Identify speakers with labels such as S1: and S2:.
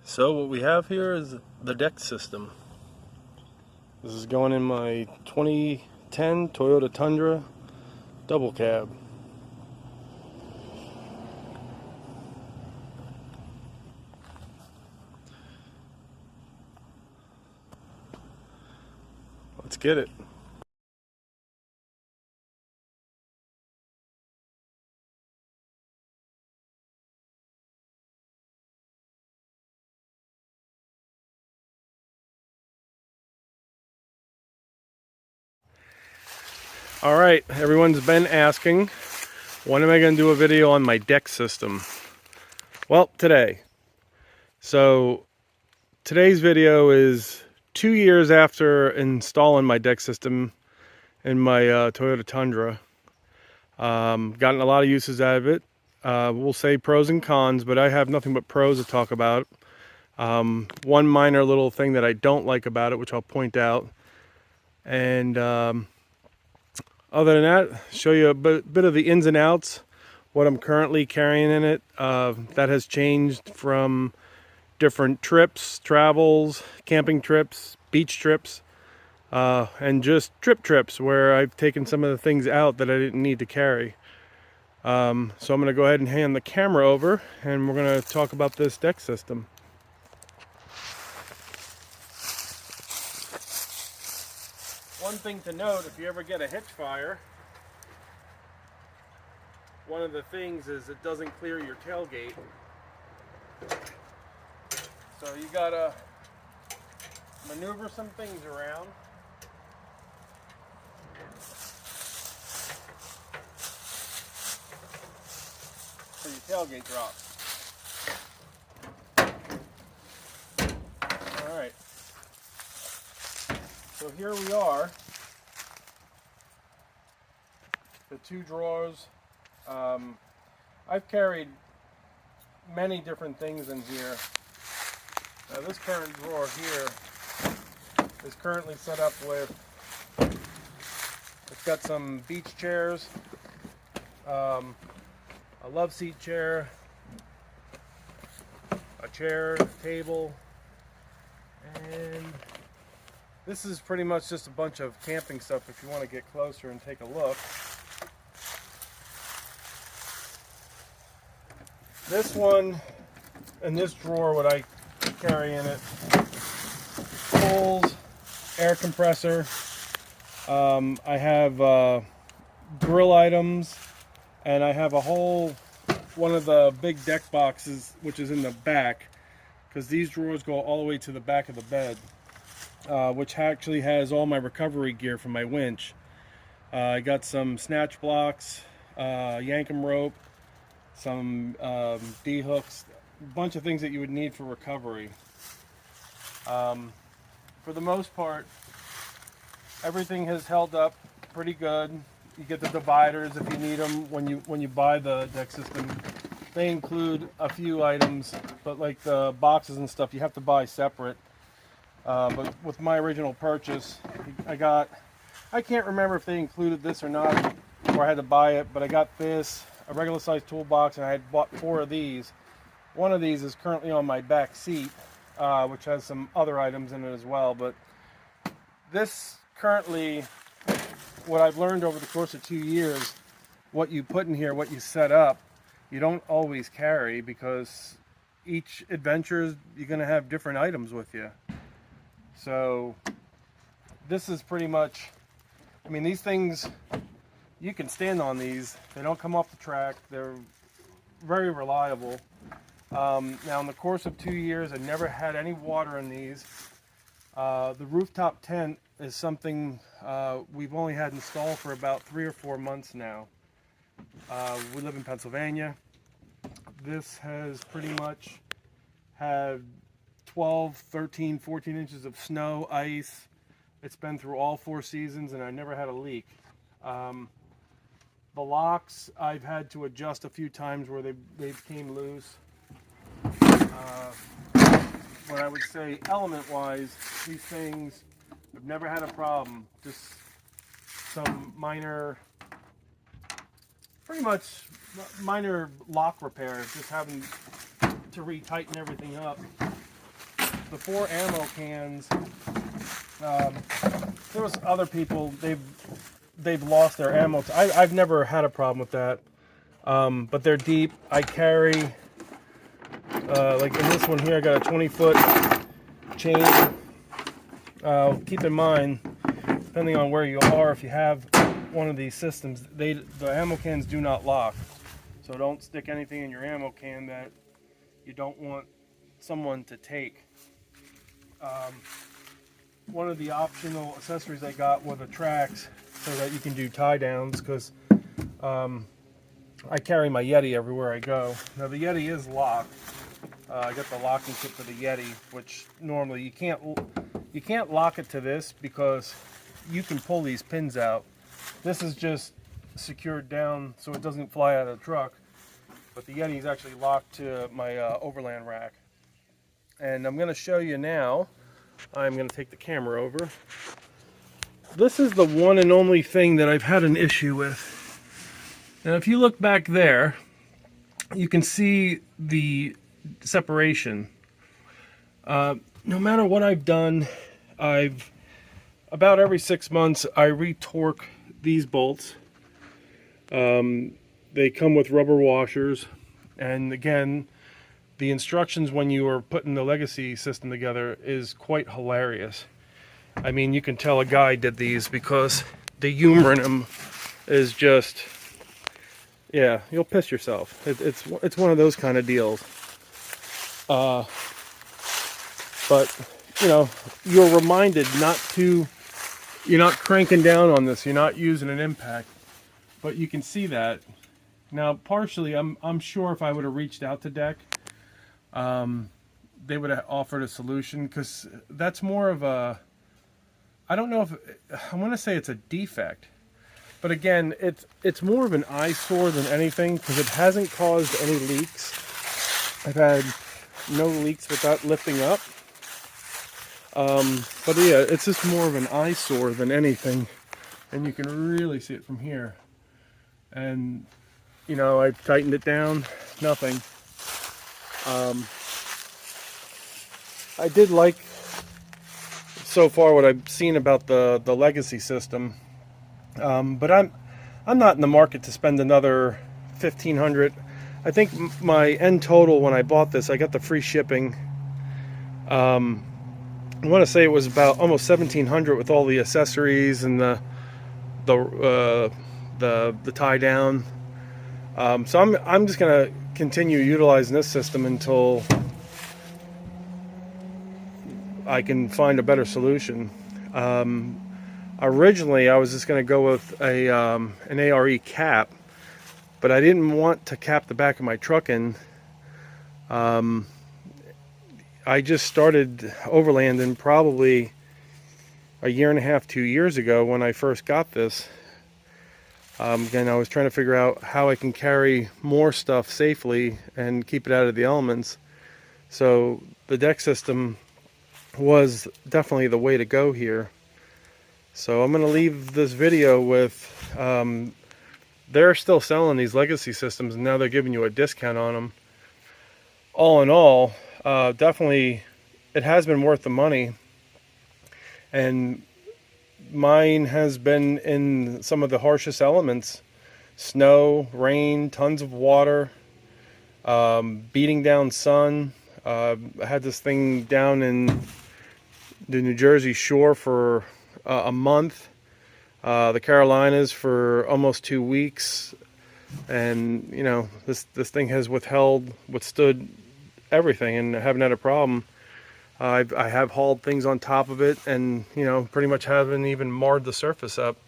S1: So what we have here is the deck system. This is going in my 2010 Toyota Tundra double cab. Let's get it. All right, everyone's been asking, when am I going to do a video on my deck system? Well, today. So today's video is 2 years after installing my deck system in my Toyota Tundra. Gotten a lot of uses out of it. We'll say pros and cons, but I have nothing but pros to talk about. One minor little thing that I don't like about it, which I'll point out. And other than that, show you a bit of the ins and outs, what I'm currently carrying in it. That has changed from different trips, travels, camping trips, beach trips, and just trips where I've taken some of the things out that I didn't need to carry. So I'm going to go ahead and hand the camera over, and we're going to talk about this deck system. One thing to note, if you ever get a hitch fire, one of the things is it doesn't clear your tailgate. So you gotta maneuver some things around. So your tailgate drops. Alright. So here we are. The two drawers. I've carried many different things in here. Now this current drawer here is currently set up with, it's got some beach chairs, a love seat chair, a chair, table, and this is pretty much just a bunch of camping stuff if you want to get closer and take a look. This one and this drawer, what I carry in it, poles, air compressor, I have grill items, and I have a whole one of the big deck boxes which is in the back, because these drawers go all the way to the back of the bed, which actually has all my recovery gear for my winch. I got some snatch blocks, yankum rope, some D-hooks, a bunch of things that you would need for recovery. For the most part, everything has held up pretty good. You get the dividers if you need them when you buy the deck system. They include a few items, but like the boxes and stuff, you have to buy separate. But with my original purchase, I can't remember if they included this or not, or I had to buy it, but I got this, a regular size toolbox, and I had bought 4 of these. One of these is currently on my back seat, which has some other items in it as well. But this currently, what I've learned over the course of 2 years, what you put in here, what you set up, you don't always carry, because each adventure you're going to have different items with you. So this is pretty much, I mean, these things, you can stand on these. They don't come off the track. They're very reliable. Now in the course of 2 years, I never had any water in these. The rooftop tent is something we've only had installed for about 3 or 4 months now. We live in Pennsylvania. This has pretty much had 12, 13, 14 inches of snow, ice. It's been through all 4 seasons, and I never had a leak. The locks I've had to adjust a few times where they came loose. What I would say element-wise, these things have never had a problem. Just some minor, pretty much minor lock repairs, just having to retighten everything up. the 4 ammo cans, there was other people, they've lost their ammo. I've never had a problem with that, but they're deep. I carry, like in this one here, I got a 20-foot chain. Keep in mind, depending on where you are, if you have one of these systems, the ammo cans do not lock. So don't stick anything in your ammo can that you don't want someone to take. One of the optional accessories I got were the tracks so that you can do tie downs, because I carry my Yeti everywhere I go. Now the Yeti is locked. I got the locking kit for the Yeti, which normally you can't lock it to this because you can pull these pins out. This is just secured down so it doesn't fly out of the truck, but the Yeti is actually locked to my overland rack. And I'm going to show you now. I'm going to take the camera over. This is the one and only thing that I've had an issue with. Now if you look back there, you can see the separation. No matter what I've done, about every 6 months I re-torque these bolts. They come with rubber washers, and again, the instructions when you are putting the legacy system together is quite hilarious. I mean, you can tell a guy did these because the humor in them is just, yeah, you'll piss yourself. It's one of those kind of deals. But you know, you're reminded not to. You're not cranking down on this. You're not using an impact. But you can see that. Now, partially, I'm sure if I would have reached out to Deck, they would have offered a solution, because that's more of a, I don't know if, I want to say it's a defect. But again, it's more of an eyesore than anything, because it hasn't caused any leaks. I've had no leaks with that lifting up. But yeah, it's just more of an eyesore than anything, and you can really see it from here. And you know, I've tightened it down, nothing. I did like so far what I've seen about the legacy system, but I'm not in the market to spend another $1,500. I think my end total when I bought this, I got the free shipping. I want to say it was about almost $1,700 with all the accessories and the tie down. So I'm just gonna continue utilizing this system until I can find a better solution. Originally, I was just gonna go with an ARE cap, but I didn't want to cap the back of my truck in. I just started overlanding probably a year and a half, 2 years ago when I first got this. Again, I was trying to figure out how I can carry more stuff safely and keep it out of the elements. So the deck system was definitely the way to go here. So I'm going to leave this video with, they're still selling these legacy systems, and now they're giving you a discount on them. All in all, definitely it has been worth the money, and mine has been in some of the harshest elements: snow, rain, tons of water, beating down sun. I had this thing down in the New Jersey shore for a month, the Carolinas for almost 2 weeks, and you know, this thing has withstood everything, and I haven't had a problem. I have hauled things on top of it, and you know, pretty much haven't even marred the surface up.